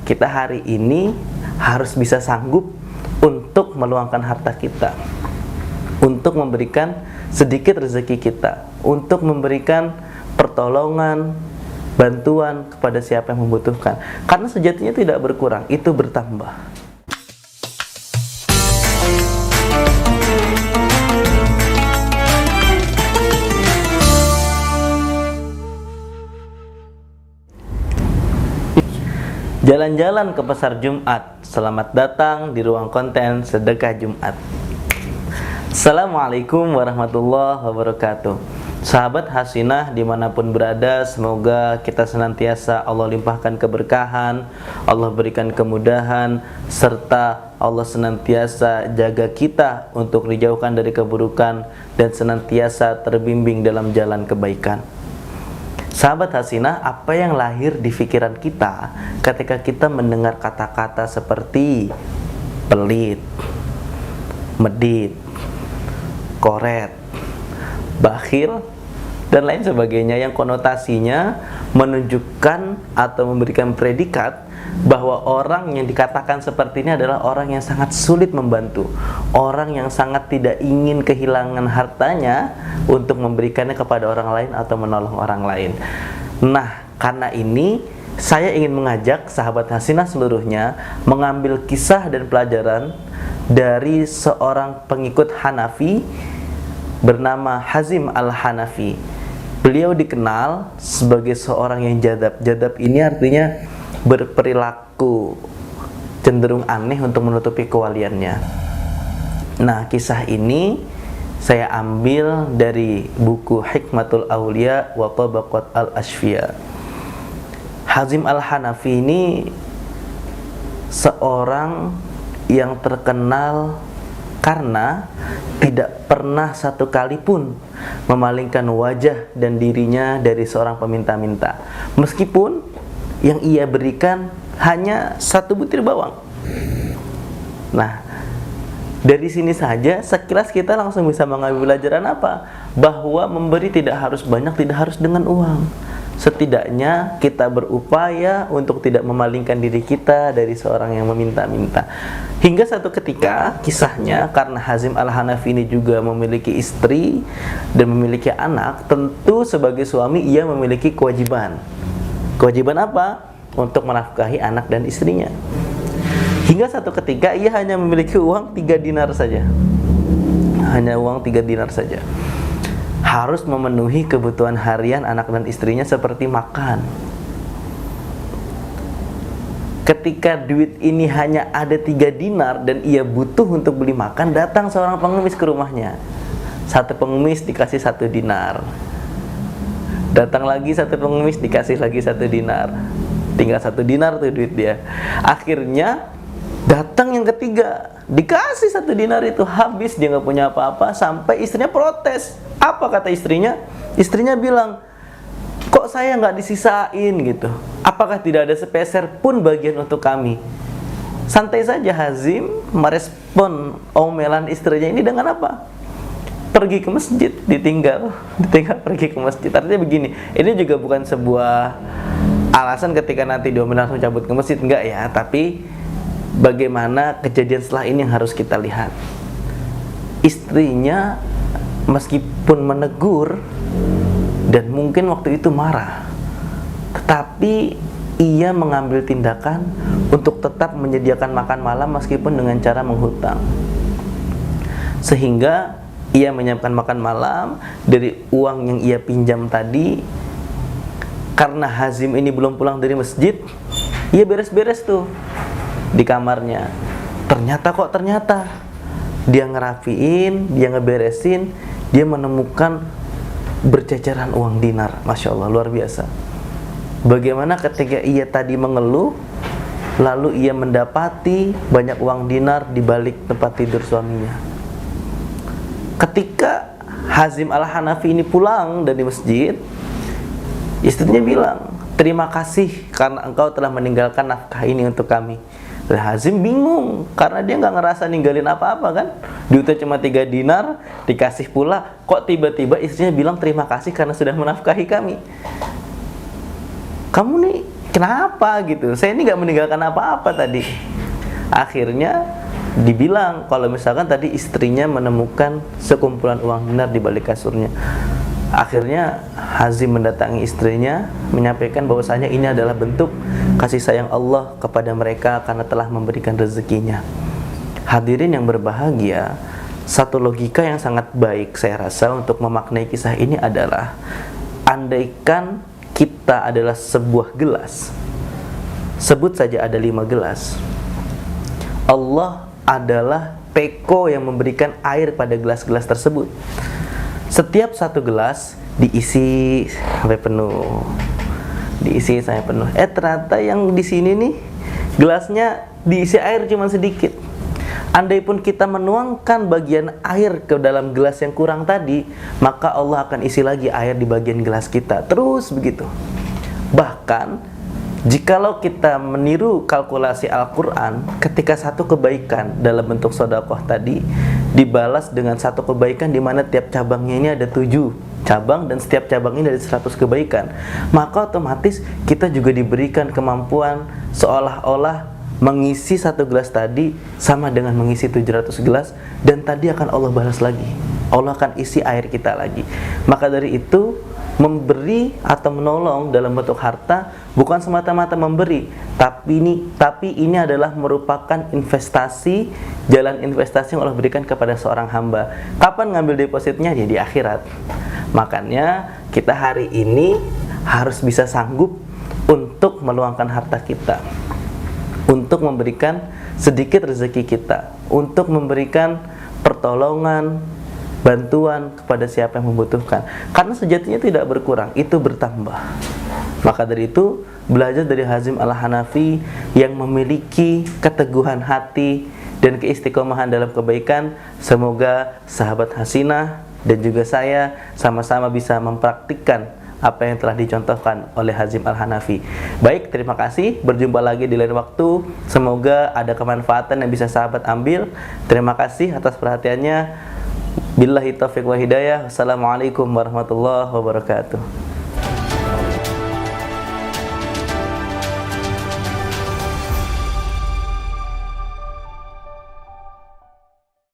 kita hari ini harus bisa sanggup untuk meluangkan harta kita, untuk memberikan sedikit rezeki kita, untuk memberikan pertolongan, bantuan kepada siapa yang membutuhkan. Karena sejatinya tidak berkurang, itu bertambah. Jalan-jalan ke pasar Jumat. Selamat datang di ruang konten Sedekah Jumat. Assalamualaikum warahmatullahi wabarakatuh. Sahabat Hasinah dimanapun berada, semoga kita senantiasa Allah limpahkan keberkahan, Allah berikan kemudahan, serta Allah senantiasa jaga kita untuk dijauhkan dari keburukan dan senantiasa terbimbing dalam jalan kebaikan. Sahabat Hasinah, apa yang lahir di pikiran kita ketika kita mendengar kata-kata seperti pelit, medit, koret, bakhil, dan lain sebagainya yang konotasinya menunjukkan atau memberikan predikat bahwa orang yang dikatakan seperti ini adalah orang yang sangat sulit membantu, orang yang sangat tidak ingin kehilangan hartanya untuk memberikannya kepada orang lain atau menolong orang lain. Nah, karena ini saya ingin mengajak sahabat Hasinah seluruhnya mengambil kisah dan pelajaran dari seorang pengikut Hanafi bernama Hazim Al-Hanafi. Beliau dikenal sebagai seorang yang jadab. Jadab ini artinya berperilaku cenderung aneh untuk menutupi kewaliannya. Nah, kisah ini saya ambil dari buku Hikmatul Aulia wa Tabaqat Al-Asfiya. Hazim Al-Hanafi ini seorang yang terkenal karena tidak pernah satu kali pun memalingkan wajah dan dirinya dari seorang peminta-minta, meskipun yang ia berikan hanya satu butir bawang. Nah, dari sini saja sekilas kita langsung bisa mengambil pelajaran apa? Bahwa memberi tidak harus banyak, tidak harus dengan uang. Setidaknya kita berupaya untuk tidak memalingkan diri kita dari seorang yang meminta-minta. Hingga satu ketika, kisahnya, karena Hazim Al-Hanafi ini juga memiliki istri dan memiliki anak, tentu sebagai suami ia memiliki kewajiban. Kewajiban apa? Untuk menafkahi anak dan istrinya. Hingga satu ketika ia hanya memiliki uang 3 dinar saja. Hanya uang 3 dinar saja. Harus memenuhi kebutuhan harian anak dan istrinya seperti makan. Ketika duit ini hanya ada 3 dinar dan ia butuh untuk beli makan, datang seorang pengemis ke rumahnya. Satu pengemis dikasih 1 dinar. Datang lagi satu pengemis dikasih lagi 1 dinar. Tinggal 1 dinar tuh duit dia. Akhirnya datang yang ketiga, dikasih 1 dinar itu habis, dia nggak punya apa-apa, sampai istrinya protes. Apa kata istrinya? Istrinya bilang, kok saya nggak disisain gitu? Apakah tidak ada sepeser pun bagian untuk kami? Santai saja Hazim merespon omelan istrinya ini dengan apa? Pergi ke masjid, ditinggal pergi ke masjid. Artinya begini, ini juga bukan sebuah alasan ketika nanti diomelin langsung cabut ke masjid, enggak ya, tapi bagaimana kejadian setelah ini yang harus kita lihat. Istrinya meskipun menegur dan mungkin waktu itu marah, tetapi ia mengambil tindakan untuk tetap menyediakan makan malam meskipun dengan cara menghutang. Sehingga ia menyiapkan makan malam dari uang yang ia pinjam tadi. Karena Hazim ini belum pulang dari masjid, ia beres-beres tuh di kamarnya. Ternyata dia ngerapiin, dia ngeberesin, dia menemukan berceceran uang dinar. Masya Allah, luar biasa. Bagaimana ketika ia tadi mengeluh, lalu ia mendapati banyak uang dinar di balik tempat tidur suaminya. Ketika Hazim Al-Hanafi ini pulang dari masjid, istrinya bilang, terima kasih karena engkau telah meninggalkan nafkah ini untuk kami. Hazim bingung karena dia nggak ngerasa ninggalin apa-apa kan. Duitnya cuma 3 dinar, dikasih pula. Kok tiba-tiba istrinya bilang terima kasih karena sudah menafkahi kami. Kamu nih kenapa gitu, saya ini nggak meninggalkan apa-apa tadi. Akhirnya dibilang kalau misalkan tadi istrinya menemukan sekumpulan uang dinar di balik kasurnya. Akhirnya Hazim mendatangi istrinya, menyampaikan bahwasanya ini adalah bentuk kasih sayang Allah kepada mereka karena telah memberikan rezekinya. Hadirin yang berbahagia, satu logika yang sangat baik saya rasa untuk memaknai kisah ini adalah, andaikan kita adalah sebuah gelas, sebut saja ada 5 gelas, Allah adalah peko yang memberikan air pada gelas-gelas tersebut. Setiap satu gelas diisi sampai penuh, diisi sampai penuh. Ternyata yang di sini nih gelasnya diisi air cuma sedikit. Andai pun kita menuangkan bagian air ke dalam gelas yang kurang tadi, maka Allah akan isi lagi air di bagian gelas kita. Terus begitu. Bahkan jikalau kita meniru kalkulasi Al-Quran, ketika satu kebaikan dalam bentuk sedekah tadi dibalas dengan satu kebaikan di mana tiap cabangnya ini ada 7 cabang dan setiap cabang ini ada 100 kebaikan, maka otomatis kita juga diberikan kemampuan seolah-olah mengisi satu gelas tadi sama dengan mengisi 700 gelas, dan tadi akan Allah balas lagi, Allah akan isi air kita lagi. Maka dari itu, memberi atau menolong dalam bentuk harta bukan semata-mata memberi, tapi ini adalah merupakan investasi, jalan investasi yang Allah berikan kepada seorang hamba. Kapan ngambil depositnya? Ya di akhirat. Makanya kita hari ini harus bisa sanggup untuk meluangkan harta kita, untuk memberikan sedikit rezeki kita, untuk memberikan pertolongan, bantuan kepada siapa yang membutuhkan. Karena sejatinya tidak berkurang, itu bertambah. Maka dari itu, belajar dari Hazim Al-Hanafi yang memiliki keteguhan hati dan keistiqomahan dalam kebaikan. Semoga sahabat Hasinah dan juga saya sama-sama bisa mempraktikkan apa yang telah dicontohkan oleh Hazim Al-Hanafi. Baik, terima kasih. Berjumpa lagi di lain waktu. Semoga ada kemanfaatan yang bisa sahabat ambil. Terima kasih atas perhatiannya. Billahi taufiq wa hidayah. Wassalamualaikum warahmatullahi wabarakatuh.